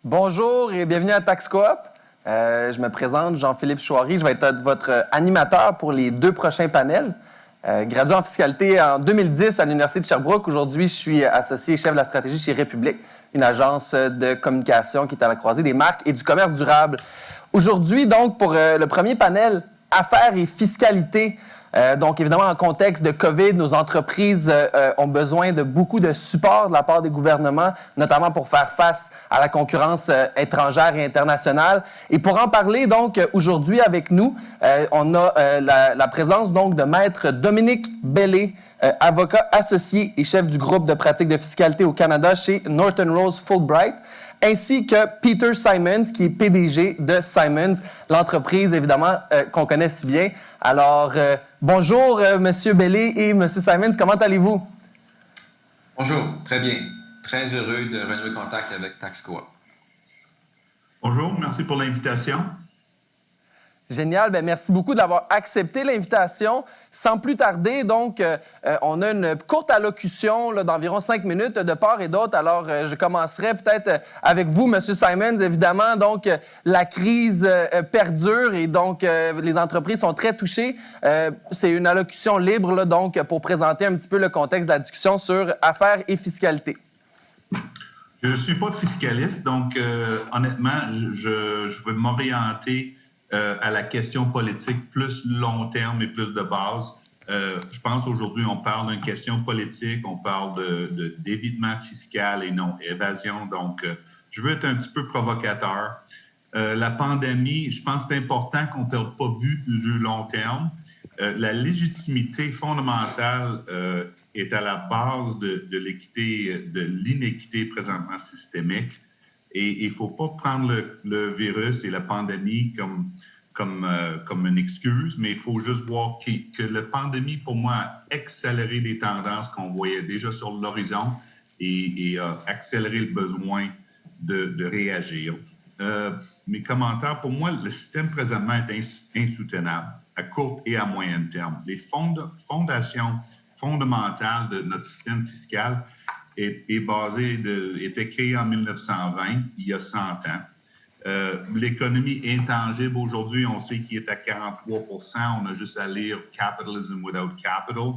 Bonjour et bienvenue à Tax Coop. Je me présente, Jean-Philippe Chouari. Je vais être votre animateur pour les 2 prochains panels. Gradué en fiscalité en 2010 à l'Université de Sherbrooke. Aujourd'hui, je suis associé chef de la stratégie chez République, une agence de communication qui est à la croisée des marques et du commerce durable. Aujourd'hui, donc, pour le premier panel, affaires et fiscalité. Donc, évidemment, en contexte de COVID, nos entreprises ont besoin de beaucoup de support de la part des gouvernements, notamment pour faire face à la concurrence étrangère et internationale. Et pour en parler, donc, aujourd'hui avec nous, on a la présence donc de Maître Dominique Bellé, avocat associé et chef du groupe de pratique de fiscalité au Canada chez Norton Rose Fulbright, ainsi que Peter Simons, qui est PDG de Simons, l'entreprise, évidemment, qu'on connaît si bien. Alors, bonjour, Monsieur Bellé et Monsieur Simons, comment allez-vous? Bonjour, très bien. Très heureux de renouer contact avec Tax Coop. Bonjour, merci pour l'invitation. Génial. Bien, merci beaucoup d'avoir accepté l'invitation. Sans plus tarder, donc, on a une courte allocution d'environ 5 minutes de part et d'autre. Alors, je commencerai peut-être avec vous, M. Simons. Évidemment, donc, la crise perdure et donc, les entreprises sont très touchées. C'est une allocution libre, là, donc, pour présenter un petit peu le contexte de la discussion sur affaires et fiscalité. Je ne suis pas fiscaliste, donc, honnêtement, je veux m'orienter à la question politique plus long terme et plus de base. Je pense aujourd'hui, on parle d'une question politique, on parle d'évitement fiscal et non évasion. Donc, je veux être un petit peu provocateur. La pandémie, je pense que c'est important qu'on ne perde pas vue du long terme. La légitimité fondamentale est à la base de l'équité, de l'inéquité présentement systémique. Et il ne faut pas prendre le virus et la pandémie comme une excuse, mais il faut juste voir que la pandémie, pour moi, a accéléré des tendances qu'on voyait déjà sur l'horizon et a accéléré le besoin de réagir. Mes commentaires, pour moi, le système présentement est insoutenable à court et à moyen terme. Les fondations fondamentales de notre système fiscal était créé en 1920, il y a 100 ans. L'économie intangible, aujourd'hui, on sait qu'il est à 43 %. On a juste à lire « Capitalism without capital ».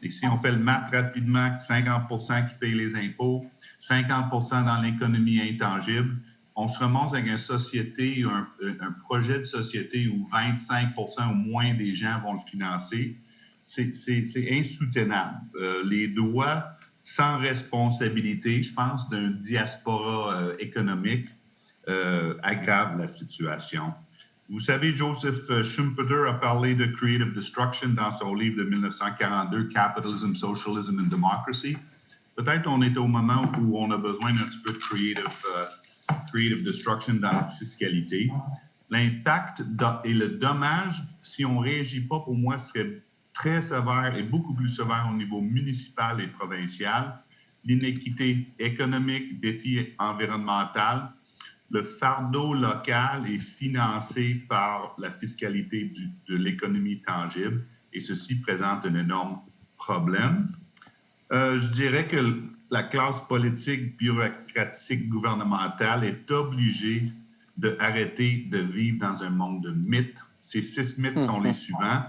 Et si on fait le math rapidement, 50 % qui payent les impôts, 50 % dans l'économie intangible, on se remonte avec une société, un projet de société où 25 % au moins des gens vont le financer. C'est insoutenable. Les droits sans responsabilité, je pense, d'une diaspora économique aggrave la situation. Vous savez, Joseph Schumpeter a parlé de creative destruction dans son livre de 1942, Capitalism, Socialism and Democracy. Peut-être on est au moment où on a besoin d'un petit peu de creative destruction dans la fiscalité. L'impact et le dommage, si on ne réagit pas, pour moi, serait très sévère et beaucoup plus sévère au niveau municipal et provincial. L'inéquité économique, défi environnemental, le fardeau local est financé par la fiscalité de l'économie tangible et ceci présente un énorme problème. Je dirais que la classe politique, bureaucratique, gouvernementale est obligée d'arrêter de vivre dans un monde de mythes. Ces 6 mythes sont les suivants.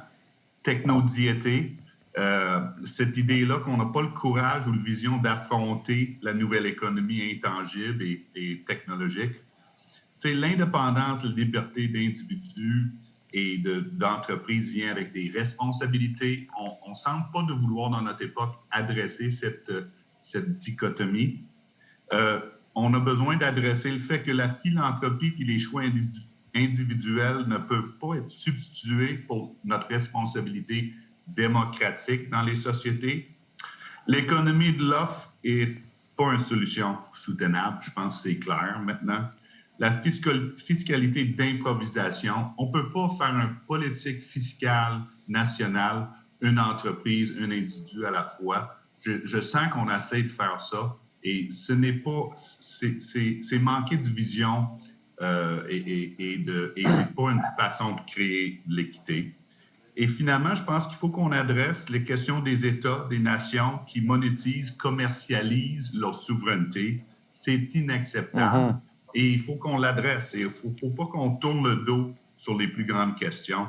Technodiété, cette idée-là qu'on n'a pas le courage ou la vision d'affronter la nouvelle économie intangible et technologique. L'indépendance, la liberté d'individu et d'entreprise vient avec des responsabilités. On ne semble pas de vouloir, dans notre époque, adresser cette dichotomie. On a besoin d'adresser le fait que la philanthropie et les choix individuels ne peuvent pas être substitués pour notre responsabilité démocratique dans les sociétés. L'économie de l'offre n'est pas une solution soutenable, je pense que c'est clair maintenant. La fiscalité d'improvisation, on ne peut pas faire une politique fiscale nationale, une entreprise, un individu à la fois. Je sens qu'on essaie de faire ça et ce n'est pas, c'est manquer de vision et c'est pas une façon de créer l'équité. Et finalement, je pense qu'il faut qu'on adresse les questions des États, des nations qui monétisent, commercialisent leur souveraineté. C'est inacceptable. et il faut qu'on l'adresse. Il ne faut pas qu'on tourne le dos sur les plus grandes questions.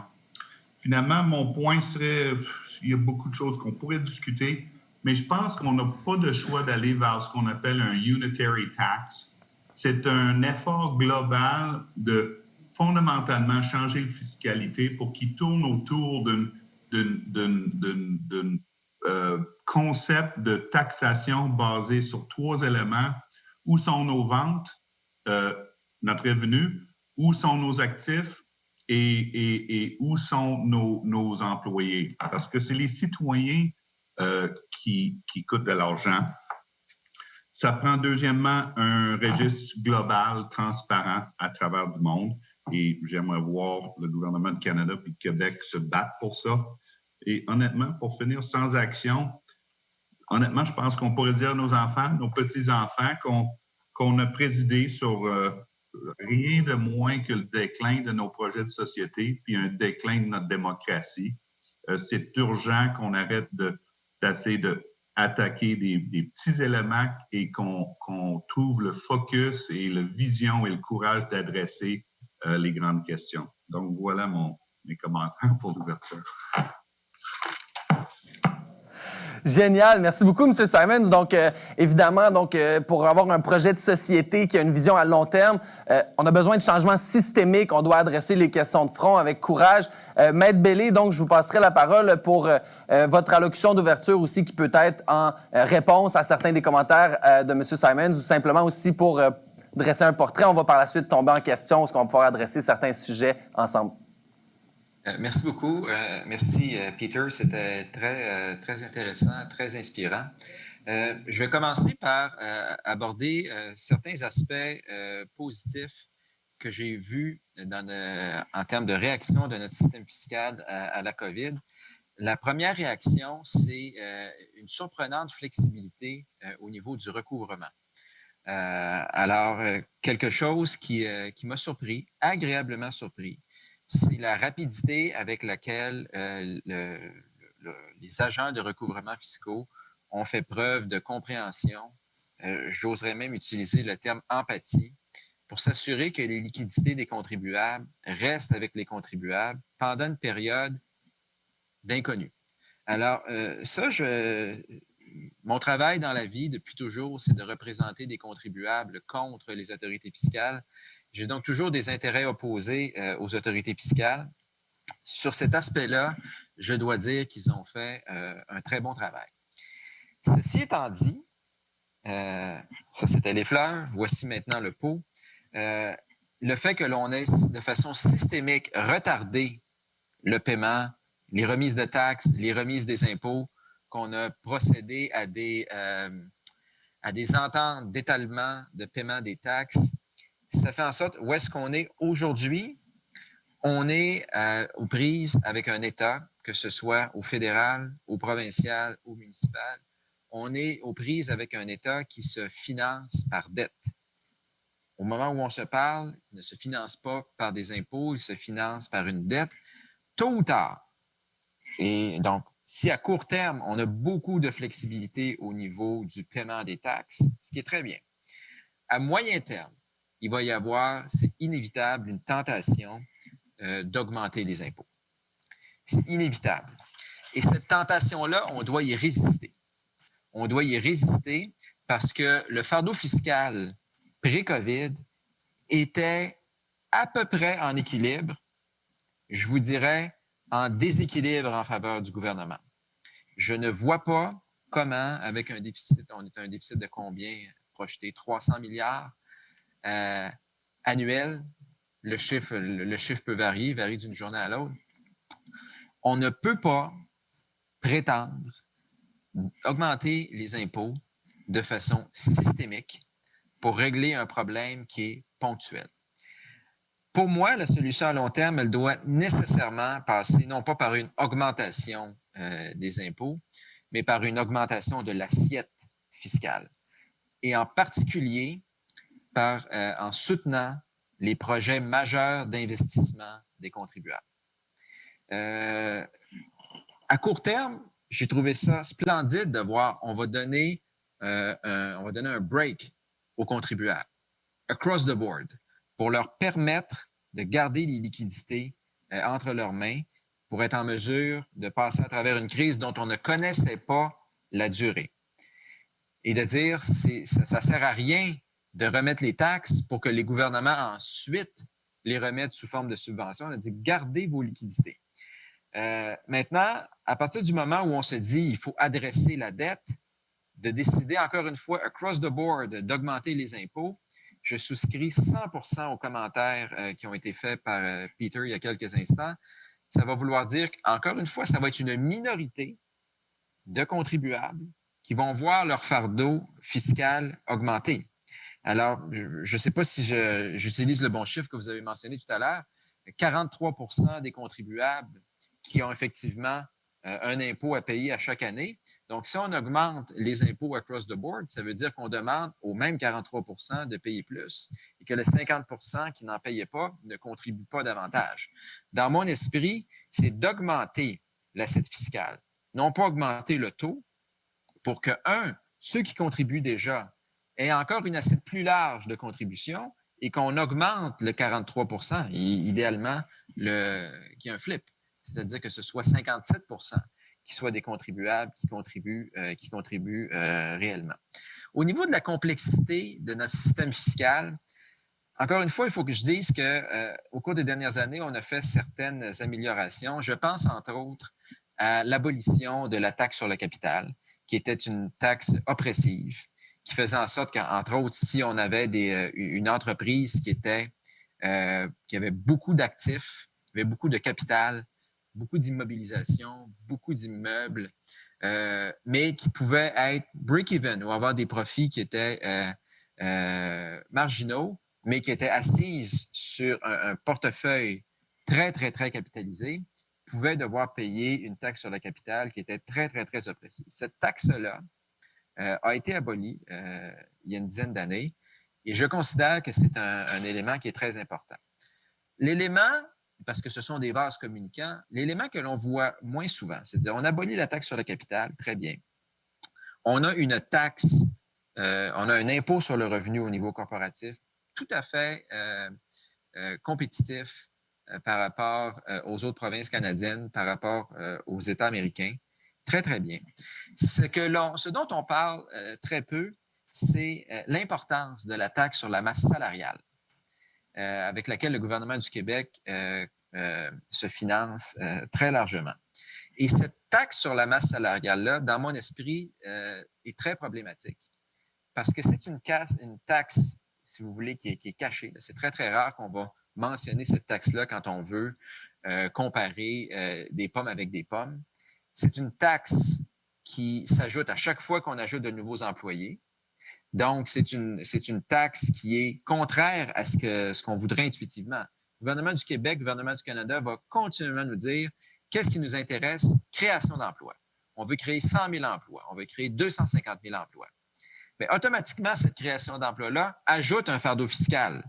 Finalement, mon point serait, il y a beaucoup de choses qu'on pourrait discuter, mais je pense qu'on n'a pas de choix d'aller vers ce qu'on appelle un unitary tax. C'est un effort global de fondamentalement changer la fiscalité pour qu'il tourne autour d'un concept de taxation basé sur 3 éléments. Où sont nos ventes, notre revenu, où sont nos actifs et où sont nos employés. Parce que c'est les citoyens qui coûtent de l'argent. Ça prend deuxièmement un registre global, transparent à travers du monde. Et j'aimerais voir le gouvernement de Canada et du Québec se battre pour ça. Et honnêtement, pour finir, sans action, honnêtement, je pense qu'on pourrait dire à nos enfants, nos petits-enfants, qu'on a présidé sur rien de moins que le déclin de nos projets de société puis un déclin de notre démocratie. C'est urgent qu'on arrête d'essayer d'attaquer des petits éléments et qu'on trouve le focus et la vision et le courage d'adresser les grandes questions. Donc, voilà mes commentaires pour l'ouverture. Génial, merci beaucoup, M. Simons. Donc, évidemment, pour avoir un projet de société qui a une vision à long terme, on a besoin de changements systémiques. On doit adresser les questions de front avec courage. Maître Bellé, donc, je vous passerai la parole pour votre allocution d'ouverture aussi, qui peut être en réponse à certains des commentaires de M. Simons, ou simplement aussi pour dresser un portrait. On va par la suite tomber en question, est-ce qu'on va pouvoir adresser certains sujets ensemble. Merci beaucoup. Merci, Peter. C'était très intéressant, très inspirant. Je vais commencer par aborder certains aspects positifs que j'ai vus en termes de réaction de notre système fiscal à la COVID. La première réaction, c'est une surprenante flexibilité au niveau du recouvrement. Alors, quelque chose qui m'a surpris, agréablement surpris, c'est la rapidité avec laquelle les agents de recouvrement fiscaux ont fait preuve de compréhension. J'oserais même utiliser le terme empathie pour s'assurer que les liquidités des contribuables restent avec les contribuables pendant une période d'inconnu. Alors, mon travail dans la vie depuis toujours, c'est de représenter des contribuables contre les autorités fiscales. J'ai donc toujours des intérêts opposés aux autorités fiscales. Sur cet aspect-là, je dois dire qu'ils ont fait un très bon travail. Ceci étant dit, ça c'était les fleurs, voici maintenant le pot. Le fait que l'on ait de façon systémique retardé le paiement, les remises de taxes, les remises des impôts, qu'on a procédé à des ententes d'étalement de paiement des taxes, ça fait en sorte où est-ce qu'on est aujourd'hui. On est aux prises avec un État, que ce soit au fédéral, au provincial, au municipal. On est aux prises avec un État qui se finance par dette. Au moment où on se parle, il ne se finance pas par des impôts, il se finance par une dette, tôt ou tard. Et donc, si à court terme, on a beaucoup de flexibilité au niveau du paiement des taxes, ce qui est très bien. À moyen terme, il va y avoir, c'est inévitable, une tentation d'augmenter les impôts. C'est inévitable. Et cette tentation-là, on doit y résister. On doit y résister parce que le fardeau fiscal pré-COVID était à peu près en équilibre, je vous dirais en déséquilibre en faveur du gouvernement. Je ne vois pas comment, avec un déficit, on est à un déficit de combien projeté? 300 milliards annuels. Le chiffre peut varie d'une journée à l'autre. On ne peut pas prétendre augmenter les impôts de façon systémique pour régler un problème qui est ponctuel. Pour moi, la solution à long terme, elle doit nécessairement passer non pas par une augmentation des impôts, mais par une augmentation de l'assiette fiscale. Et en particulier, en soutenant les projets majeurs d'investissement des contribuables. À court terme, j'ai trouvé ça splendide de voir, on va donner un break aux contribuables. across the board pour leur permettre de garder les liquidités entre leurs mains pour être en mesure de passer à travers une crise dont on ne connaissait pas la durée. Et de dire, ça ne sert à rien de remettre les taxes pour que les gouvernements ensuite les remettent sous forme de subventions. On a dit, gardez vos liquidités. Maintenant, à partir du moment où on se dit il faut adresser la dette, de décider encore une fois, across the board, d'augmenter les impôts, je souscris 100% aux commentaires qui ont été faits par Peter il y a quelques instants. Ça va vouloir dire qu'encore une fois, ça va être une minorité de contribuables qui vont voir leur fardeau fiscal augmenter. Alors, je ne sais pas si j'utilise le bon chiffre que vous avez mentionné tout à l'heure, 43% des contribuables qui ont effectivement un impôt à payer à chaque année. Donc, si on augmente les impôts across the board, ça veut dire qu'on demande aux mêmes 43% de payer plus et que les 50% qui n'en payaient pas ne contribuent pas davantage. Dans mon esprit, c'est d'augmenter l'assiette fiscale, non pas augmenter le taux pour que, ceux qui contribuent déjà aient encore une assiette plus large de contribution et qu'on augmente le 43%, idéalement, qu'il y ait un flip. C'est-à-dire que ce soit 57% qui soient des contribuables qui contribuent réellement. Au niveau de la complexité de notre système fiscal, encore une fois, il faut que je dise qu'au cours des dernières années, on a fait certaines améliorations. Je pense, entre autres, à l'abolition de la taxe sur le capital, qui était une taxe oppressive, qui faisait en sorte qu'entre autres, si on avait une entreprise qui avait beaucoup d'actifs, qui avait beaucoup de capital, beaucoup d'immobilisation, beaucoup d'immeubles, mais qui pouvaient être break-even ou avoir des profits qui étaient marginaux, mais qui étaient assises sur un portefeuille très, très, très capitalisé, pouvaient devoir payer une taxe sur le capital qui était très, très, très oppressive. Cette taxe-là a été abolie il y a une dizaine d'années et je considère que c'est un élément qui est très important. L'élément, parce que ce sont des vases communicants, l'élément que l'on voit moins souvent, c'est-à-dire on abolit la taxe sur le capital, très bien. On a une taxe, on a un impôt sur le revenu au niveau corporatif tout à fait compétitif par rapport aux autres provinces canadiennes, par rapport aux États américains. Très, très bien. Ce dont on parle très peu, c'est l'importance de la taxe sur la masse salariale. Avec laquelle le gouvernement du Québec se finance très largement. Et cette taxe sur la masse salariale-là, dans mon esprit, est très problématique parce que c'est une taxe, si vous voulez, qui est cachée. C'est très, très rare qu'on va mentionner cette taxe-là quand on veut comparer des pommes avec des pommes. C'est une taxe qui s'ajoute à chaque fois qu'on ajoute de nouveaux employés. Donc, c'est une taxe qui est contraire à ce qu'on voudrait intuitivement. Le gouvernement du Québec, le gouvernement du Canada va continuellement nous dire qu'est-ce qui nous intéresse? Création d'emplois. On veut créer 100 000 emplois. On veut créer 250 000 emplois. Mais automatiquement, cette création d'emplois-là ajoute un fardeau fiscal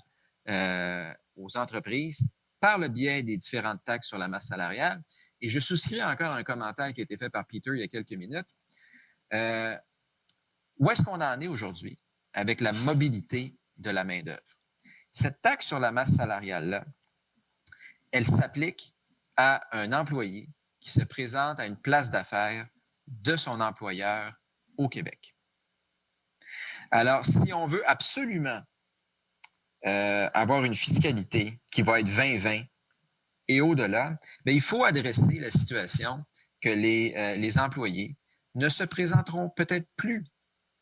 aux entreprises par le biais des différentes taxes sur la masse salariale. Et je souscris encore à un commentaire qui a été fait par Peter il y a quelques minutes. Où est-ce qu'on en est aujourd'hui avec la mobilité de la main-d'œuvre? Cette taxe sur la masse salariale-là, elle s'applique à un employé qui se présente à une place d'affaires de son employeur au Québec. Alors, si on veut absolument avoir une fiscalité qui va être 20-20 et au-delà, bien, il faut adresser la situation que les employés ne se présenteront peut-être plus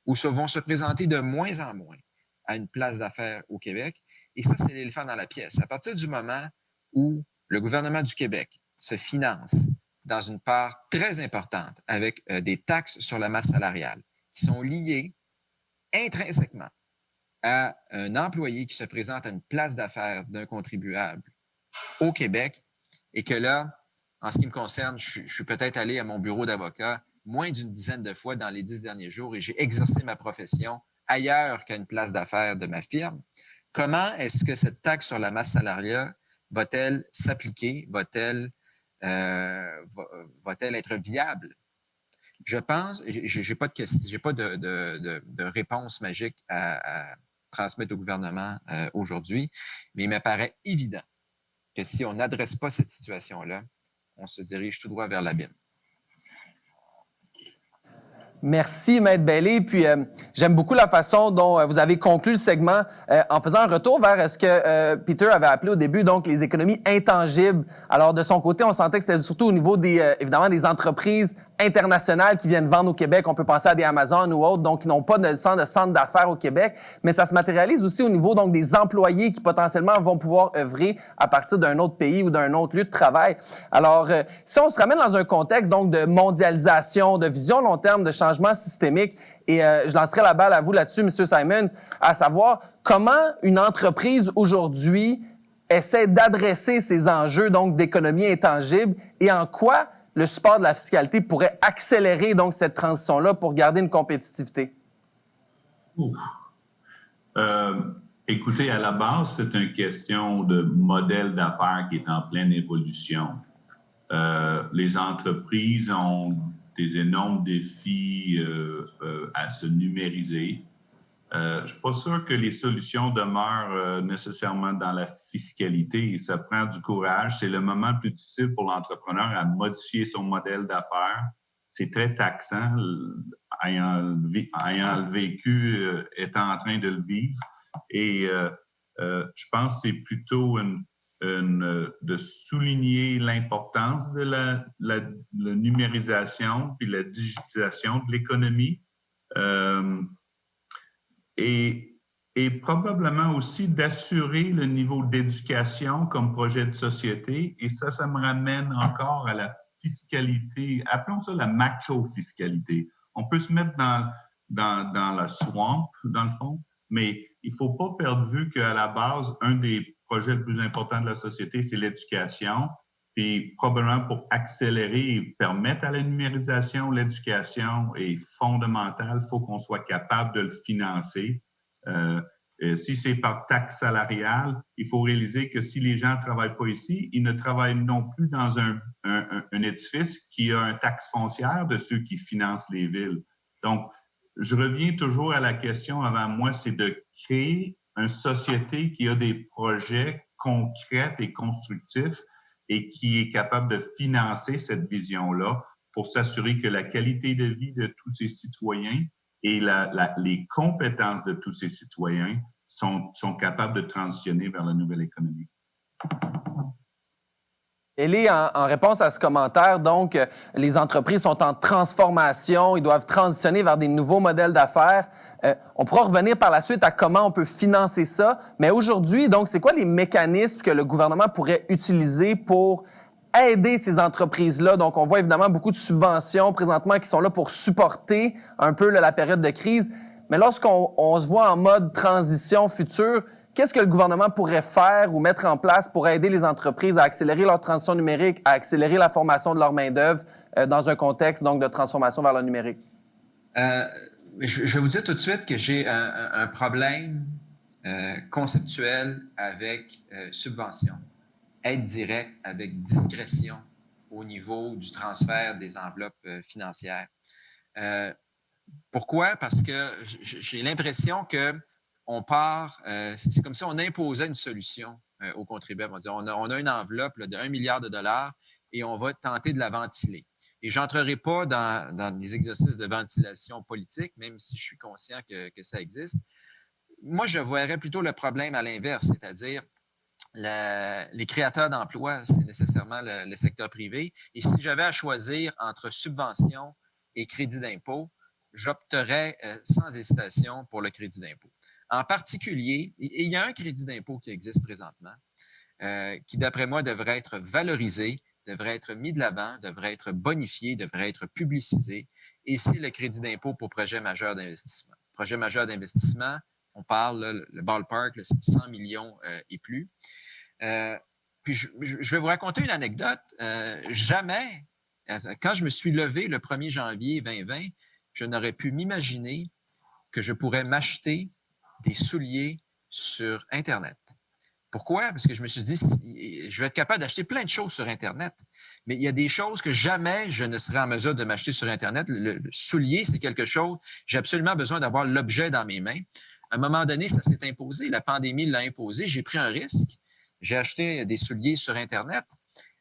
ou vont se présenter de moins en moins à une place d'affaires au Québec. Et ça, c'est l'éléphant dans la pièce. À partir du moment où le gouvernement du Québec se finance dans une part très importante avec des taxes sur la masse salariale qui sont liées intrinsèquement à un employé qui se présente à une place d'affaires d'un contribuable au Québec et que là, en ce qui me concerne, je suis peut-être allé à mon bureau d'avocat moins d'une dizaine de fois dans les 10 derniers jours et j'ai exercé ma profession ailleurs qu'à une place d'affaires de ma firme. Comment est-ce que cette taxe sur la masse salariale va-t-elle s'appliquer? Va-t-elle être viable? Je pense, j'ai pas de réponse magique à transmettre au gouvernement aujourd'hui. Mais il me paraît évident que si on n'adresse pas cette situation-là, on se dirige tout droit vers l'abîme. Merci, Maître Bailey. Puis, j'aime beaucoup la façon dont vous avez conclu le segment en faisant un retour vers ce que Peter avait appelé au début, donc les économies intangibles. Alors, de son côté, on sentait que c'était surtout au niveau évidemment, des entreprises internationales qui viennent vendre au Québec. On peut penser à des Amazon ou autres, donc qui n'ont pas de centre d'affaires au Québec. Mais ça se matérialise aussi au niveau donc des employés qui potentiellement vont pouvoir œuvrer à partir d'un autre pays ou d'un autre lieu de travail. Alors, si on se ramène dans un contexte donc de mondialisation, de vision long terme, de changement systémique, et je lancerai la balle à vous là-dessus, M. Simons, à savoir comment une entreprise aujourd'hui essaie d'adresser ces enjeux donc d'économie intangible et en quoi le support de la fiscalité pourrait accélérer donc cette transition-là pour garder une compétitivité? Écoutez, à la base, c'est une question de modèle d'affaires qui est en pleine évolution. Les entreprises ont des énormes défis à se numériser. Je ne suis pas sûr que les solutions demeurent nécessairement dans la fiscalité. Ça prend du courage. C'est le moment le plus difficile pour l'entrepreneur à modifier son modèle d'affaires. C'est très taxant. Ayant le vécu, étant en train de le vivre. Et je pense que c'est plutôt de souligner l'importance de la numérisation puis la digitalisation de l'économie. Et probablement aussi d'assurer le niveau d'éducation comme projet de société. Et ça me ramène encore à la fiscalité, appelons ça la macro-fiscalité. On peut se mettre dans la swamp, dans le fond, mais il ne faut pas perdre de vue qu'à la base, un des projets les plus importants de la société, c'est l'éducation. Puis probablement pour accélérer et permettre à la numérisation, l'éducation est fondamentale. Il faut qu'on soit capable de le financer. Si c'est par taxe salariale, il faut réaliser que si les gens ne travaillent pas ici, ils ne travaillent non plus dans un édifice qui a une taxe foncière de ceux qui financent les villes. Donc, je reviens toujours à la question avant moi, c'est de créer une société qui a des projets concrets et constructifs et qui est capable de financer cette vision-là pour s'assurer que la qualité de vie de tous ces citoyens et les compétences de tous ces citoyens sont capables de transitionner vers la nouvelle économie. Elie, en réponse à ce commentaire, donc, les entreprises sont en transformation, ils doivent transitionner vers des nouveaux modèles d'affaires. On pourra revenir par la suite à comment on peut financer ça, mais aujourd'hui, donc, c'est quoi les mécanismes que le gouvernement pourrait utiliser pour aider ces entreprises-là? Donc, on voit évidemment beaucoup de subventions présentement qui sont là pour supporter un peu la période de crise, mais lorsqu'on se voit en mode transition future, qu'est-ce que le gouvernement pourrait faire ou mettre en place pour aider les entreprises à accélérer leur transition numérique, à accélérer la formation de leur main-d'œuvre dans un contexte donc de transformation vers le numérique? Je vais vous dire tout de suite que j'ai un problème conceptuel avec subvention, aide directe avec discrétion au niveau du transfert des enveloppes financières. Pourquoi? Parce que j'ai l'impression que on part, c'est comme si on imposait une solution aux contribuables. On a une enveloppe là, de 1 milliard de dollars et on va tenter de la ventiler. Et je n'entrerai pas dans des exercices de ventilation politique, même si je suis conscient que ça existe. Moi, je verrais plutôt le problème à l'inverse, c'est-à-dire les créateurs d'emplois, c'est nécessairement le secteur privé. Et si j'avais à choisir entre subvention et crédit d'impôt, j'opterais sans hésitation pour le crédit d'impôt. En particulier, il y a un crédit d'impôt qui existe présentement, qui, d'après moi, devrait être valorisé, devrait être mis de l'avant, devrait être bonifié, devrait être publicisé, et c'est le crédit d'impôt pour projet majeur d'investissement. Projet majeur d'investissement, on parle, là, le ballpark, là, c'est 100 millions et plus. Puis je vais vous raconter une anecdote. Jamais, quand je me suis levé le 1er janvier 2020, je n'aurais pu m'imaginer que je pourrais m'acheter des souliers sur Internet. Pourquoi? Parce que je me suis dit, je vais être capable d'acheter plein de choses sur Internet, mais il y a des choses que jamais je ne serais en mesure de m'acheter sur Internet. Le soulier, c'est quelque chose, j'ai absolument besoin d'avoir l'objet dans mes mains. À un moment donné, ça s'est imposé. La pandémie l'a imposé. J'ai pris un risque. J'ai acheté des souliers sur Internet.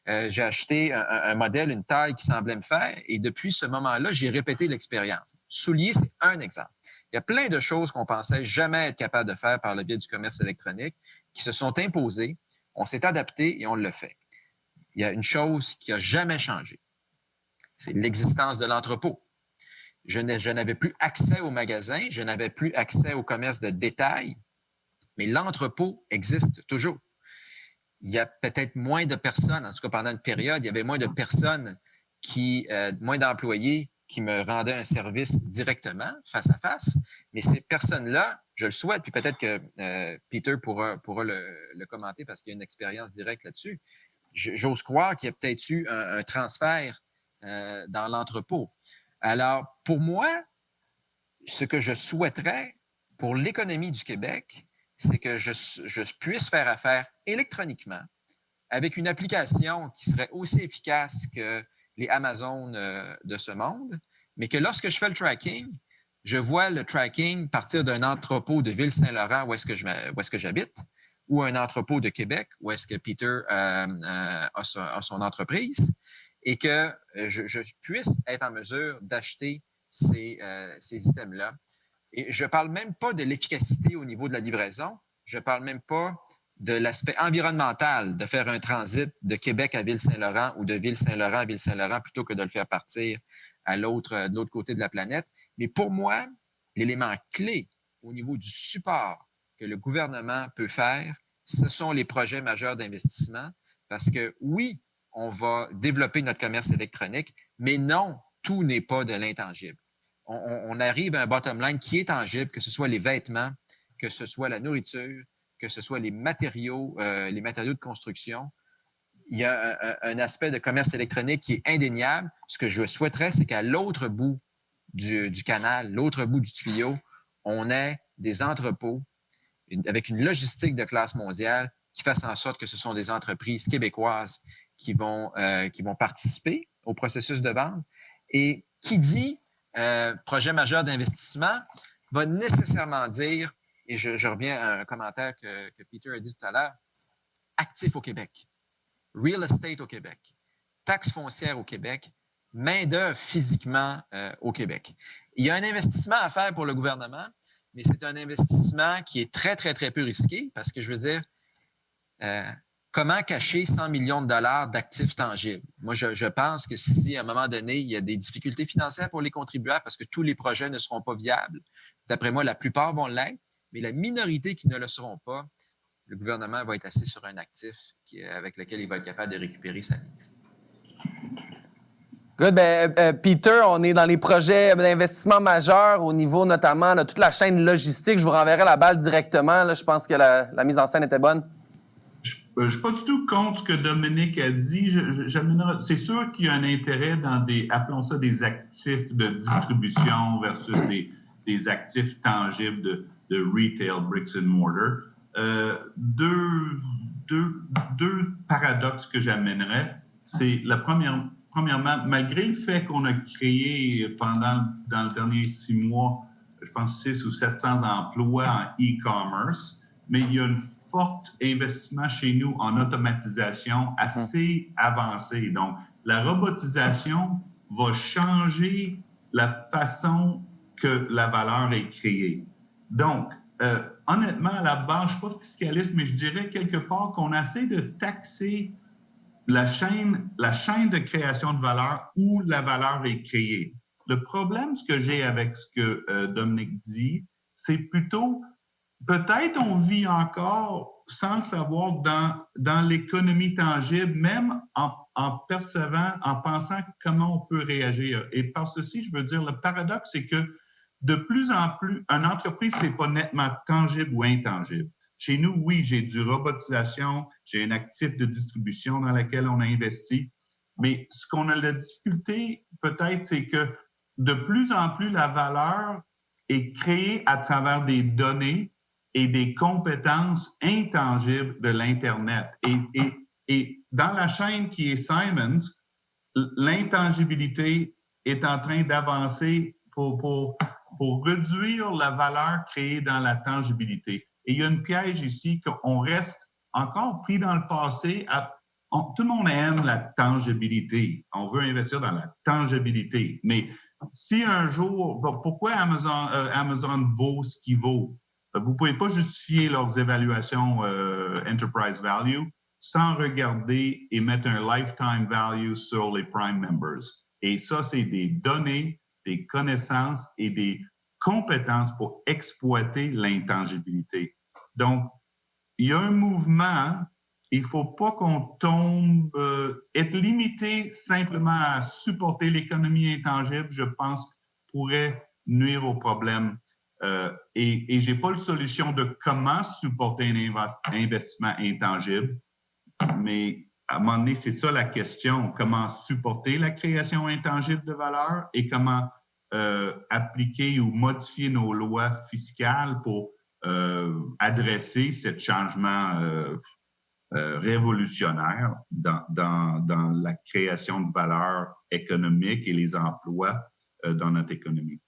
J'ai acheté un modèle, une taille qui semblait me faire. Et depuis ce moment-là, j'ai répété l'expérience. Souliers, c'est un exemple. Il y a plein de choses qu'on pensait jamais être capable de faire par le biais du commerce électronique qui se sont imposées. On s'est adapté et on le fait. Il y a une chose qui n'a jamais changé. C'est l'existence de l'entrepôt. Je n'avais plus accès au magasin, je n'avais plus accès au commerce de détail, mais l'entrepôt existe toujours. Il y a peut-être moins de personnes, en tout cas pendant une période, il y avait moins de personnes moins d'employés qui me rendaient un service directement, face à face. Mais ces personnes-là, je le souhaite, puis peut-être que Peter pourra le commenter parce qu'il y a une expérience directe là-dessus. J'ose croire qu'il y a peut-être eu un transfert dans l'entrepôt. Alors, pour moi, ce que je souhaiterais pour l'économie du Québec, c'est que je puisse faire affaire électroniquement avec une application qui serait aussi efficace que les Amazon de ce monde, mais que lorsque je fais le tracking, je vois le tracking partir d'un entrepôt de Ville-Saint-Laurent où est-ce que j'habite, ou un entrepôt de Québec où est-ce que Peter a son entreprise, et que je puisse être en mesure d'acheter ces items-là. Et je ne parle même pas de l'efficacité au niveau de la livraison, je ne parle même pas de l'aspect environnemental, de faire un transit de Québec à Ville-Saint-Laurent ou de Ville-Saint-Laurent à Ville-Saint-Laurent plutôt que de le faire partir de l'autre côté de la planète. Mais pour moi, l'élément clé au niveau du support que le gouvernement peut faire, ce sont les projets majeurs d'investissement parce que oui, on va développer notre commerce électronique, mais non, tout n'est pas de l'intangible. On arrive à un bottom line qui est tangible, que ce soit les vêtements, que ce soit la nourriture, que ce soit les matériaux de construction. Il y a un aspect de commerce électronique qui est indéniable. Ce que je souhaiterais, c'est qu'à l'autre bout du canal, l'autre bout du tuyau, on ait des entrepôts avec une logistique de classe mondiale qui fasse en sorte que ce sont des entreprises québécoises qui vont participer au processus de vente. Et qui dit projet majeur d'investissement va nécessairement dire, et je reviens à un commentaire que Peter a dit tout à l'heure, actifs au Québec, real estate au Québec, taxes foncières au Québec, main-d'œuvre physiquement au Québec. Il y a un investissement à faire pour le gouvernement, mais c'est un investissement qui est très, très, très peu risqué parce que je veux dire, comment cacher 100 millions de dollars d'actifs tangibles? Moi, je pense que si à un moment donné, il y a des difficultés financières pour les contribuables parce que tous les projets ne seront pas viables, d'après moi, la plupart vont l'être, mais la minorité qui ne le seront pas, le gouvernement va être assis sur un actif avec lequel il va être capable de récupérer sa mise. Good. Peter, on est dans les projets d'investissement majeurs au niveau notamment de toute la chaîne logistique. Je vous renverrai la balle directement. Là, je pense que la mise en scène était bonne. Je ne suis pas du tout contre ce que Dominique a dit. C'est sûr qu'il y a un intérêt dans appelons ça des actifs de distribution versus des actifs tangibles de retail, bricks and mortar. Deux paradoxes que j'amènerais, c'est premièrement, malgré le fait qu'on a créé dans le dernier 6 mois, je pense 600 ou 700 emplois en e-commerce, mais il y a un fort investissement chez nous en automatisation assez avancé. Donc, la robotisation va changer la façon que la valeur est créée. Donc, honnêtement, à la base, je ne suis pas fiscaliste, mais je dirais quelque part qu'on essaie de taxer la chaîne de création de valeur où la valeur est créée. Le problème, ce que j'ai avec ce que Dominique dit, c'est plutôt, peut-être on vit encore, sans le savoir, dans l'économie tangible, même en percevant, en pensant comment on peut réagir. Et par ceci, je veux dire, le paradoxe, c'est que de plus en plus, une entreprise, c'est pas nettement tangible ou intangible. Chez nous, oui, j'ai du robotisation, j'ai un actif de distribution dans lequel on a investi, mais ce qu'on a la difficulté, peut-être, c'est que de plus en plus, la valeur est créée à travers des données et des compétences intangibles de l'Internet. Et dans la chaîne qui est Simons, l'intangibilité est en train d'avancer pour pour réduire la valeur créée dans la tangibilité. Et il y a une piège ici qu'on reste encore pris dans le passé. Tout le monde aime la tangibilité. On veut investir dans la tangibilité. Mais si un jour, pourquoi Amazon vaut ce qu'il vaut? Vous ne pouvez pas justifier leurs évaluations enterprise value sans regarder et mettre un lifetime value sur les prime members. Et ça, c'est des données, des connaissances et des compétences pour exploiter l'intangibilité. Donc, il y a un mouvement, il ne faut pas qu'on tombe, être limité simplement à supporter l'économie intangible, je pense, pourrait nuire au problème. Et je n'ai pas la solution de comment supporter un investissement intangible, mais à un moment donné, c'est ça la question, comment supporter la création intangible de valeur et comment appliquer ou modifier nos lois fiscales pour adresser ce changement révolutionnaire dans la création de valeur économique et les emplois dans notre économie.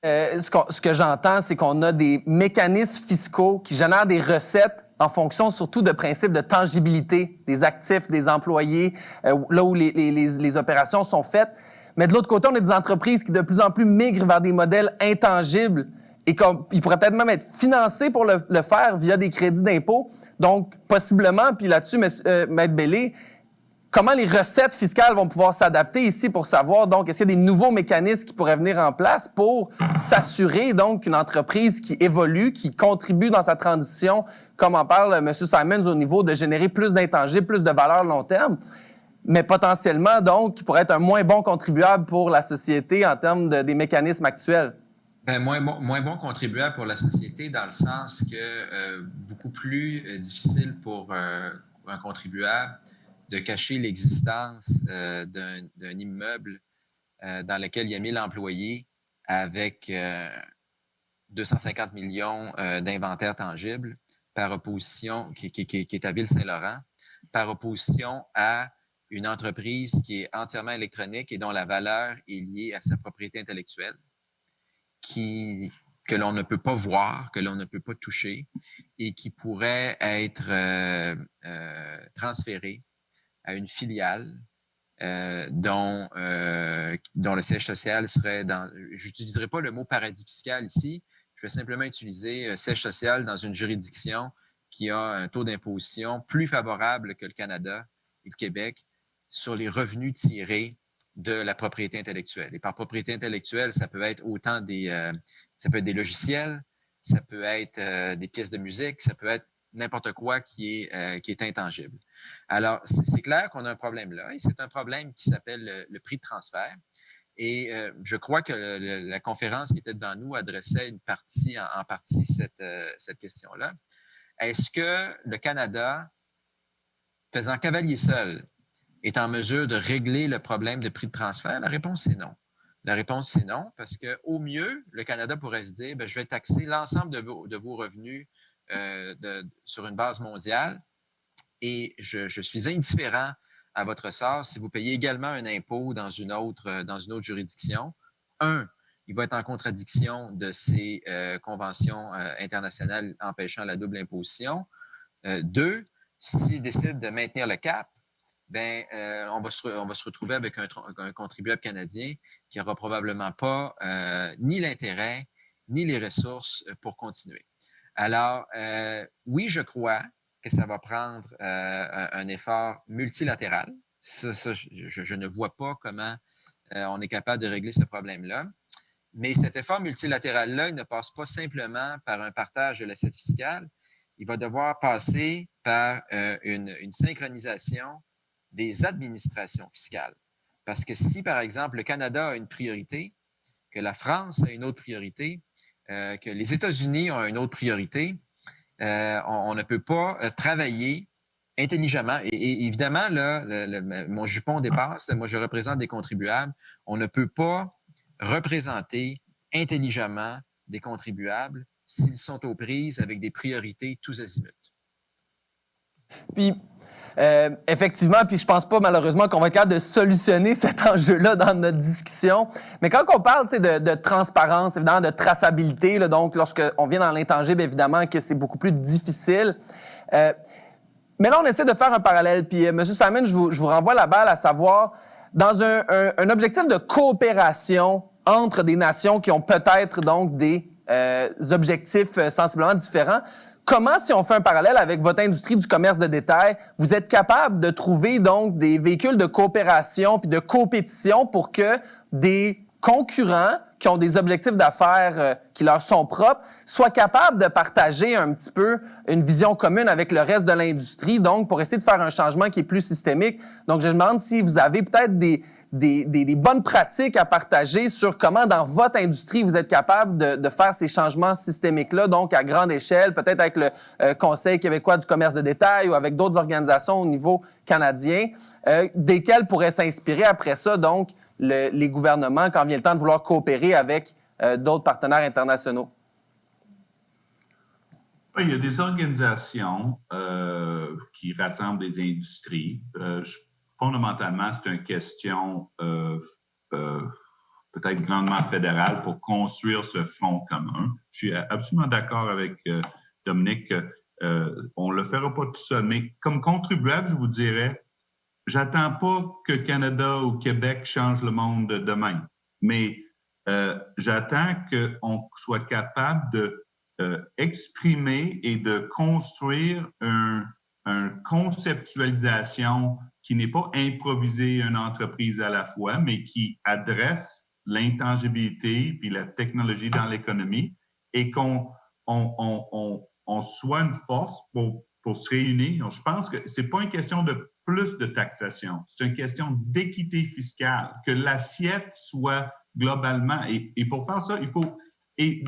Ce que j'entends, c'est qu'on a des mécanismes fiscaux qui génèrent des recettes en fonction surtout de principes de tangibilité des actifs, des employés, là où les opérations sont faites. Mais de l'autre côté, on a des entreprises qui de plus en plus migrent vers des modèles intangibles et ils pourraient peut-être même être financés pour le faire via des crédits d'impôt. Donc, possiblement, puis là-dessus, Maître Bellé, comment les recettes fiscales vont pouvoir s'adapter ici pour savoir, donc, est-ce qu'il y a des nouveaux mécanismes qui pourraient venir en place pour s'assurer, donc, qu'une entreprise qui évolue, qui contribue dans sa transition, comme en parle M. Simons au niveau de générer plus d'intangibles, plus de valeur long terme, mais potentiellement, donc, qui pourrait être un moins bon contribuable pour la société en termes des mécanismes actuels? Bien, moins bon contribuable pour la société dans le sens que beaucoup plus difficile pour un contribuable de cacher l'existence d'un immeuble dans lequel il y a 1000 employés avec 250 millions d'inventaire tangible par opposition, qui est à Ville-Saint-Laurent, par opposition à une entreprise qui est entièrement électronique et dont la valeur est liée à sa propriété intellectuelle, que l'on ne peut pas voir, que l'on ne peut pas toucher et qui pourrait être transférée à une filiale dont le siège social serait dans... Je n'utiliserai pas le mot paradis fiscal ici, je vais simplement utiliser siège social dans une juridiction qui a un taux d'imposition plus favorable que le Canada et le Québec sur les revenus tirés de la propriété intellectuelle. Et par propriété intellectuelle, ça peut être autant ça peut être des logiciels, ça peut être des pièces de musique, ça peut être n'importe quoi qui est intangible. Alors, c'est clair qu'on a un problème là, et c'est un problème qui s'appelle le prix de transfert. Et je crois que la conférence qui était devant nous adressait en partie cette question-là. Est-ce que le Canada, faisant cavalier seul, est en mesure de régler le problème de prix de transfert? La réponse, c'est non. La réponse, c'est non, parce qu'au mieux, le Canada pourrait se dire, je vais taxer l'ensemble de vos revenus sur une base mondiale et je suis indifférent à votre sort si vous payez également un impôt dans une autre juridiction. Il va être en contradiction de ces conventions internationales empêchant la double imposition. 2, s'il décide de maintenir le cap, on va se retrouver avec un contribuable canadien qui n'aura probablement pas ni l'intérêt ni les ressources pour continuer. Alors, oui, je crois que ça va prendre un effort multilatéral. Je ne vois pas comment on est capable de régler ce problème-là. Mais cet effort multilatéral-là, il ne passe pas simplement par un partage de l'assiette fiscale. Il va devoir passer par une synchronisation des administrations fiscales. Parce que si, par exemple, le Canada a une priorité, que la France a une autre priorité, que les États-Unis ont une autre priorité, on ne peut pas travailler intelligemment. Et évidemment, là, mon jupon dépasse, moi je représente des contribuables, on ne peut pas représenter intelligemment des contribuables s'ils sont aux prises avec des priorités tous azimuts. Puis, Effectivement, puis je pense pas malheureusement qu'on va être capable de solutionner cet enjeu-là dans notre discussion. Mais quand on parle de transparence, évidemment, de traçabilité, là, donc lorsqu'on vient dans l'intangible, évidemment que c'est beaucoup plus difficile. Mais là, on essaie de faire un parallèle. Puis, M. Simon, je vous renvoie la balle à savoir, dans un objectif de coopération entre des nations qui ont peut-être donc des objectifs sensiblement différents, comment, si on fait un parallèle avec votre industrie du commerce de détail, vous êtes capable de trouver donc des véhicules de coopération puis de compétition pour que des concurrents qui ont des objectifs d'affaires qui leur sont propres soient capables de partager un petit peu une vision commune avec le reste de l'industrie, donc pour essayer de faire un changement qui est plus systémique. Donc, je me demande si vous avez peut-être des bonnes pratiques à partager sur comment, dans votre industrie, vous êtes capable de faire ces changements systémiques-là, donc à grande échelle, peut-être avec le Conseil québécois du commerce de détail ou avec d'autres organisations au niveau canadien, desquelles pourraient s'inspirer après ça, donc, les gouvernements quand vient le temps de vouloir coopérer avec d'autres partenaires internationaux? Oui, il y a des organisations qui rassemblent des industries. Fondamentalement, c'est une question peut-être grandement fédérale pour construire ce front commun. Je suis absolument d'accord avec Dominique. On ne le fera pas tout seul, mais comme contribuable, je vous dirais, j'attends pas que Canada ou Québec change le monde demain, mais j'attends qu'on soit capable de exprimer et de construire une conceptualisation qui n'est pas improvisée une entreprise à la fois, mais qui adresse l'intangibilité puis la technologie dans l'économie et qu'on soit une force pour se réunir. Je pense que c'est pas une question de plus de taxation, c'est une question d'équité fiscale, que l'assiette soit globalement. Et pour faire ça, il faut... Et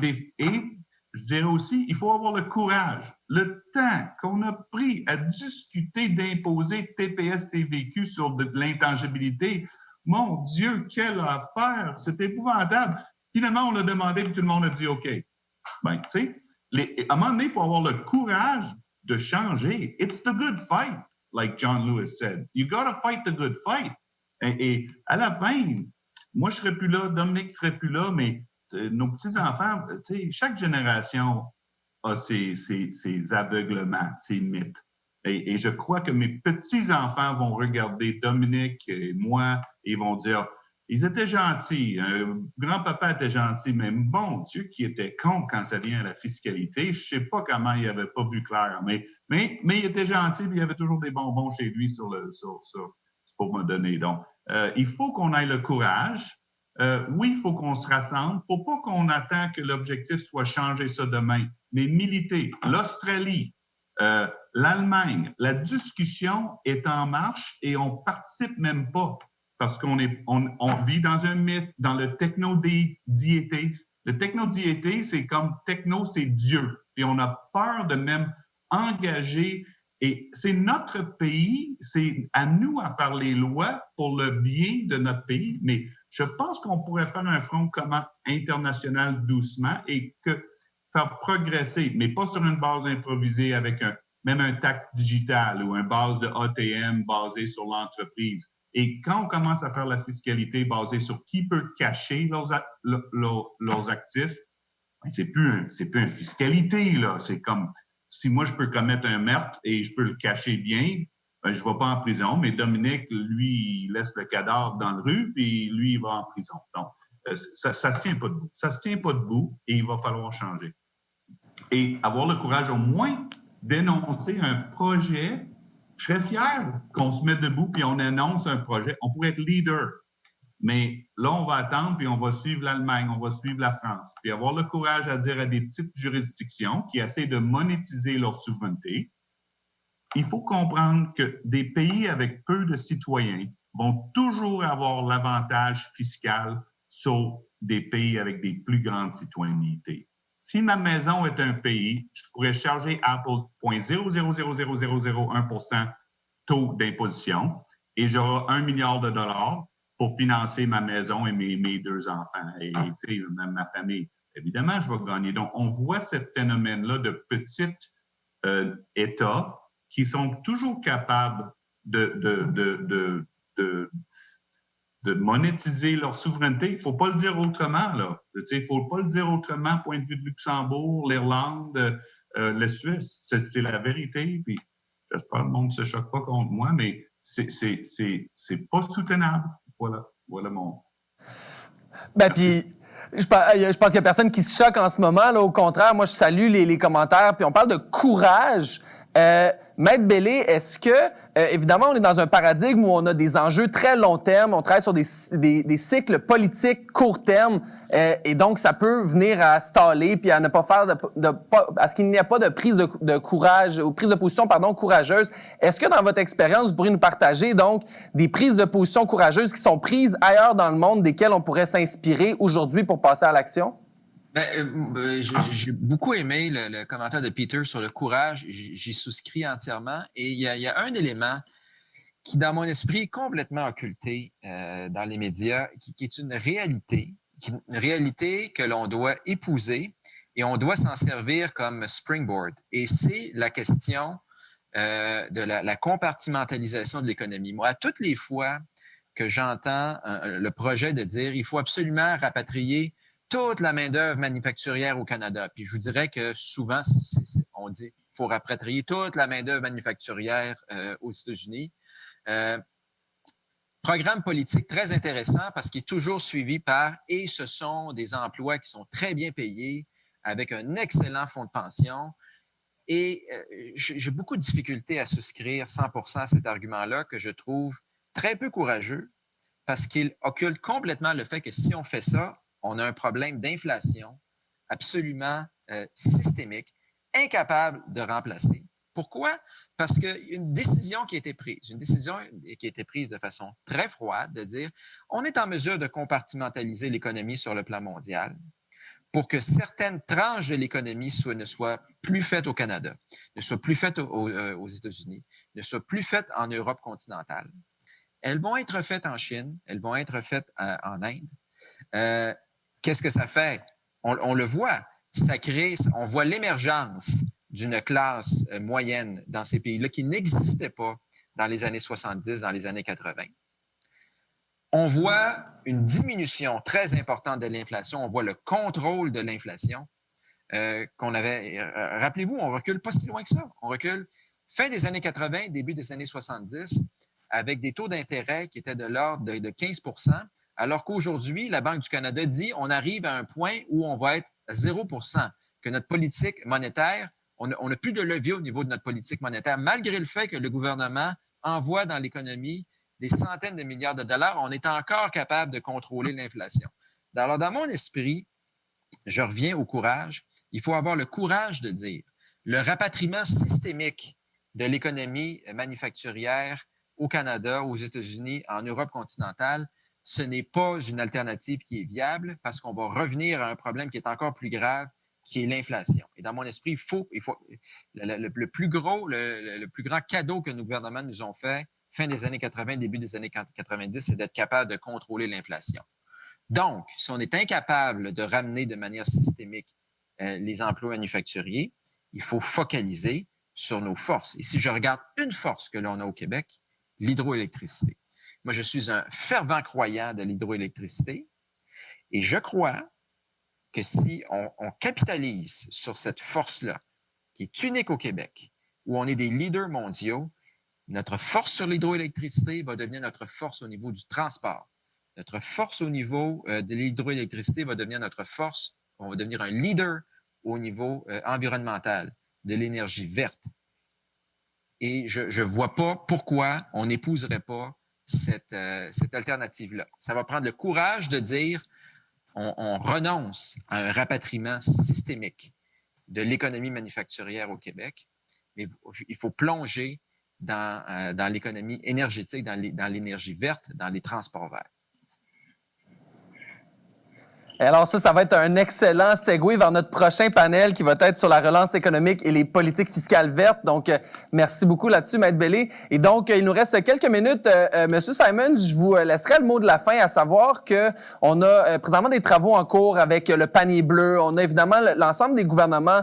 je dirais aussi, il faut avoir le courage, le temps qu'on a pris à discuter d'imposer TPS, TVQ sur de l'intangibilité. Mon Dieu, quelle affaire! C'est épouvantable. Finalement, on l'a demandé et tout le monde a dit OK. Ben, tu sais, à un moment donné, il faut avoir le courage de changer. It's the good fight, like John Lewis said. You gotta fight the good fight. Et à la fin, moi, je serais plus là, Dominique ne serait plus là, mais nos petits-enfants, chaque génération a ses aveuglements, ses mythes. Et je crois que mes petits-enfants vont regarder Dominique et moi et vont dire, ils étaient gentils, grand-papa était gentil, mais bon Dieu, qui était con quand ça vient à la fiscalité. Je ne sais pas comment il n'avait pas vu clair, mais il était gentil et il y avait toujours des bonbons chez lui pour me donner. Donc, il faut qu'on ait le courage. Oui, il faut qu'on se rassemble. Il ne faut pas qu'on attend que l'objectif soit changer ça demain, mais militer. L'Australie, l'Allemagne, la discussion est en marche et on ne participe même pas parce qu'on vit dans un mythe, dans le techno-diété. Le techno-diété, c'est comme techno, c'est Dieu. Et on a peur de même engager. Et c'est notre pays, c'est à nous à faire les lois pour le bien de notre pays, mais je pense qu'on pourrait faire un front commun international doucement et faire progresser, mais pas sur une base improvisée avec même un taxe digital ou une base de ATM basée sur l'entreprise. Et quand on commence à faire la fiscalité basée sur qui peut cacher leurs actifs, c'est plus une fiscalité, là. C'est comme si moi je peux commettre un meurtre et je peux le cacher bien, ben, je ne vais pas en prison, mais Dominique, lui, il laisse le cadavre dans la rue, puis lui, il va en prison. Donc, ça ne se tient pas debout. Ça ne se tient pas debout et il va falloir changer. Et avoir le courage au moins d'énoncer un projet. Je serais fier qu'on se mette debout puis on annonce un projet. On pourrait être leader. Mais là, on va attendre puis on va suivre l'Allemagne, on va suivre la France. Puis avoir le courage à dire à des petites juridictions qui essaient de monétiser leur souveraineté, il faut comprendre que des pays avec peu de citoyens vont toujours avoir l'avantage fiscal sur des pays avec des plus grandes citoyennetés. Si ma maison est un pays, je pourrais charger Apple 0,0000001% taux d'imposition et j'aurai $1 milliard pour financer ma maison et mes 2 enfants et même ma famille. Évidemment, je vais gagner. Donc, on voit ce phénomène-là de petits États qui sont toujours capables de monétiser leur souveraineté. Il ne faut pas le dire autrement, là. Il ne faut pas le dire autrement, point de vue de Luxembourg, l'Irlande, la Suisse. C'est la vérité. Puis, j'espère que le monde ne se choque pas contre moi, mais c'est pas soutenable. Voilà mon... Ben, puis, je pense qu'il n'y a personne qui se choque en ce moment. Là. Au contraire, moi, je salue les commentaires. Puis on parle de courage. Maître Bellé, est-ce que, évidemment, on est dans un paradigme où on a des enjeux très long terme, on travaille sur des cycles politiques court terme, et donc ça peut venir à staller puis à ne pas faire à ce qu'il n'y a pas de prise de courage ou prise de position, pardon, courageuse. Est-ce que dans votre expérience, vous pourriez nous partager donc des prises de position courageuses qui sont prises ailleurs dans le monde, desquelles on pourrait s'inspirer aujourd'hui pour passer à l'action? J'ai beaucoup aimé le commentaire de Peter sur le courage. J'y souscris entièrement. Et il y a un élément qui, dans mon esprit, est complètement occulté dans les médias, qui est une réalité que l'on doit épouser et on doit s'en servir comme springboard. Et c'est la question de la compartimentalisation de l'économie. Moi, à toutes les fois que j'entends le projet de dire il faut absolument rapatrier toute la main-d'œuvre manufacturière au Canada. Puis je vous dirais que souvent, on dit qu'il faut rapatrier toute la main-d'œuvre manufacturière aux États-Unis. Programme politique très intéressant parce qu'il est toujours suivi par « et ce sont des emplois qui sont très bien payés avec un excellent fonds de pension ». Et j'ai beaucoup de difficultés à souscrire 100% à cet argument-là que je trouve très peu courageux parce qu'il occulte complètement le fait que si on fait ça, on a un problème d'inflation absolument systémique, incapable de remplacer. Pourquoi? Parce qu'il y a une décision qui a été prise de façon très froide, de dire on est en mesure de compartimentaliser l'économie sur le plan mondial pour que certaines tranches de l'économie ne soient plus faites au Canada, ne soient plus faites aux États-Unis, ne soient plus faites en Europe continentale. Elles vont être faites en Chine, elles vont être faites en Inde. Qu'est-ce que ça fait? On le voit. On voit l'émergence d'une classe moyenne dans ces pays-là qui n'existait pas dans les années 70, dans les années 80. On voit une diminution très importante de l'inflation. On voit le contrôle de l'inflation qu'on avait. Rappelez-vous, on recule pas si loin que ça. On recule fin des années 80, début des années 70, avec des taux d'intérêt qui étaient de l'ordre de 15 %. Alors qu'aujourd'hui, la Banque du Canada dit on arrive à un point où on va être à 0 %, que notre politique monétaire, on n'a plus de levier au niveau de notre politique monétaire, malgré le fait que le gouvernement envoie dans l'économie des centaines de milliards de dollars, on est encore capable de contrôler l'inflation. Alors, dans mon esprit, je reviens au courage. Il faut avoir le courage de dire le rapatriement systémique de l'économie manufacturière au Canada, aux États-Unis, en Europe continentale, ce n'est pas une alternative qui est viable parce qu'on va revenir à un problème qui est encore plus grave, qui est l'inflation. Et dans mon esprit, le plus grand cadeau que nos gouvernements nous ont fait, fin des années 80, début des années 90, c'est d'être capable de contrôler l'inflation. Donc, si on est incapable de ramener de manière systémique les emplois manufacturiers, il faut focaliser sur nos forces. Et si je regarde une force que l'on a au Québec, l'hydroélectricité. Moi, je suis un fervent croyant de l'hydroélectricité et je crois que si on capitalise sur cette force-là, qui est unique au Québec, où on est des leaders mondiaux, notre force sur l'hydroélectricité va devenir notre force au niveau du transport. Notre force au niveau de l'hydroélectricité va devenir notre force, on va devenir un leader au niveau environnemental, de l'énergie verte. Et je ne vois pas pourquoi on n'épouserait pas cette alternative-là. Ça va prendre le courage de dire on renonce à un rapatriement systémique de l'économie manufacturière au Québec, mais il faut plonger dans l'économie énergétique, dans l'énergie verte, dans les transports verts. Et alors ça va être un excellent segue vers notre prochain panel qui va être sur la relance économique et les politiques fiscales vertes. Donc, merci beaucoup là-dessus, Maître Bellé. Et donc, il nous reste quelques minutes. Monsieur Simon, je vous laisserai le mot de la fin, à savoir qu'on a présentement des travaux en cours avec le panier bleu. On a évidemment l'ensemble des gouvernements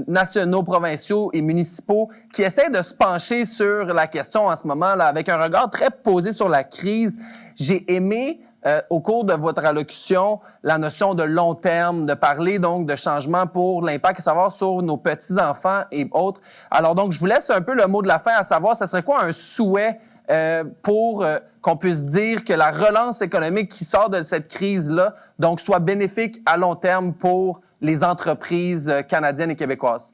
nationaux, provinciaux et municipaux qui essaient de se pencher sur la question en ce moment, là, avec un regard très posé sur la crise. J'ai aimé au cours de votre allocution, la notion de long terme, de parler donc de changement pour l'impact, à savoir sur nos petits-enfants et autres. Alors donc, je vous laisse un peu le mot de la fin, à savoir, ça serait quoi un souhait pour qu'on puisse dire que la relance économique qui sort de cette crise-là, donc, soit bénéfique à long terme pour les entreprises canadiennes et québécoises?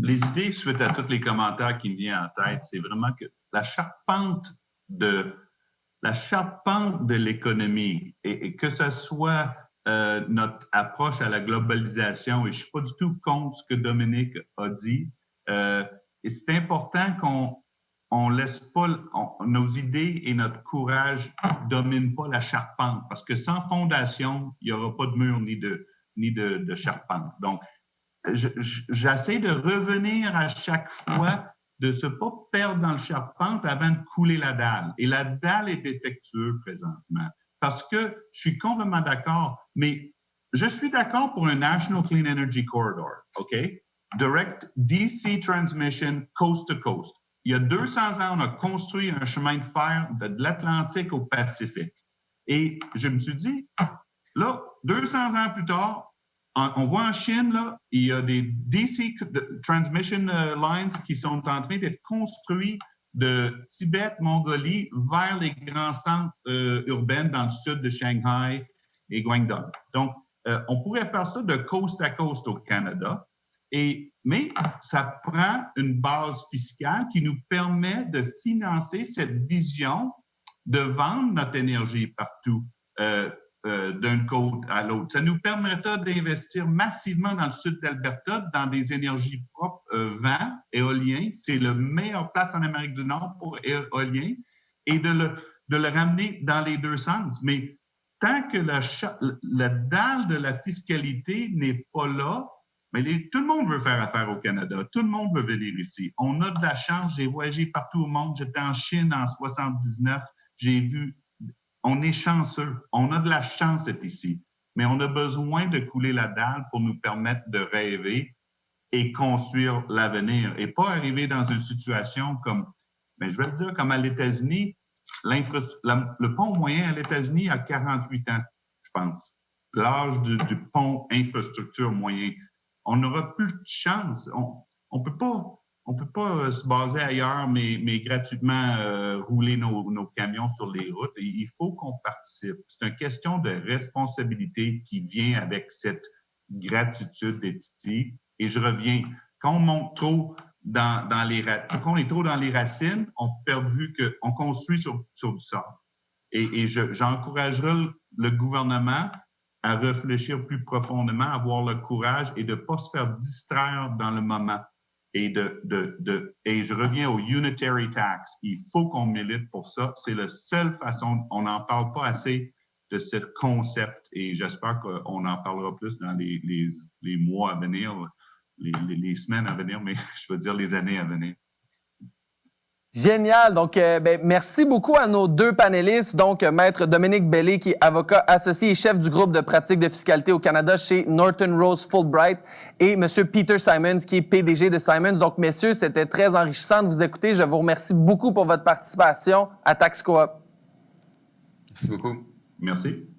Les idées, suite à tous les commentaires qui me viennent en tête, c'est vraiment que la charpente de l'économie, et que ce soit notre approche à la globalisation, et je ne suis pas du tout contre ce que Dominique a dit, et c'est important qu'on laisse pas nos idées et notre courage dominent pas la charpente, parce que sans fondation, il n'y aura pas de mur ni de charpente. Donc, j'essaie de revenir à chaque fois de ne pas perdre dans le charpente avant de couler la dalle. Et la dalle est défectueuse présentement. Parce que je suis complètement d'accord, mais je suis d'accord pour un National Clean Energy Corridor, OK? Direct DC Transmission Coast to Coast. Il y a 200 ans, on a construit un chemin de fer de l'Atlantique au Pacifique. Et je me suis dit, là, 200 ans plus tard, on voit en Chine, là, il y a des DC Transmission Lines qui sont en train d'être construits de Tibet, Mongolie, vers les grands centres urbains dans le sud de Shanghai et Guangdong. Donc, on pourrait faire ça de coast à coast au Canada, mais ça prend une base fiscale qui nous permet de financer cette vision de vendre notre énergie partout. D'un côté à l'autre. Ça nous permettra d'investir massivement dans le sud d'Alberta, dans des énergies propres, vent, éolien. C'est la meilleure place en Amérique du Nord pour éolien, et de le ramener dans les deux sens. Mais tant que la dalle de la fiscalité n'est pas là, mais tout le monde veut faire affaire au Canada. Tout le monde veut venir ici. On a de la chance. J'ai voyagé partout au monde. J'étais en Chine en 79. J'ai vu. On est chanceux. On a de la chance d'être ici. Mais on a besoin de couler la dalle pour nous permettre de rêver et construire l'avenir. Et pas arriver dans une situation comme, mais je vais le dire, comme à l'États-Unis, le pont moyen à l'États-Unis a 48 ans, je pense. L'âge du pont infrastructure moyen. On n'aura plus de chance. On peut pas se baser ailleurs, mais gratuitement rouler nos camions sur les routes. Et il faut qu'on participe. C'est une question de responsabilité qui vient avec cette gratitude d'être ici. Et je reviens, quand on monte trop quand on est trop dans les racines, on perd de vue qu'on construit sur du sable. Et j'encouragerai le gouvernement à réfléchir plus profondément, à avoir le courage et de ne pas se faire distraire dans le moment. Et je reviens au unitary tax. Il faut qu'on milite pour ça. C'est la seule façon. On n'en parle pas assez de ce concept, et j'espère qu'on en parlera plus dans les mois à venir, les semaines à venir, mais je veux dire les années à venir. Génial. Donc, merci beaucoup à nos deux panélistes. Donc, Maître Dominique Bellé, qui est avocat associé et chef du groupe de pratique de fiscalité au Canada chez Norton Rose Fulbright, et Monsieur Peter Simons, qui est PDG de Simons. Donc, messieurs, c'était très enrichissant de vous écouter. Je vous remercie beaucoup pour votre participation à Tax Coop. Merci beaucoup. Merci.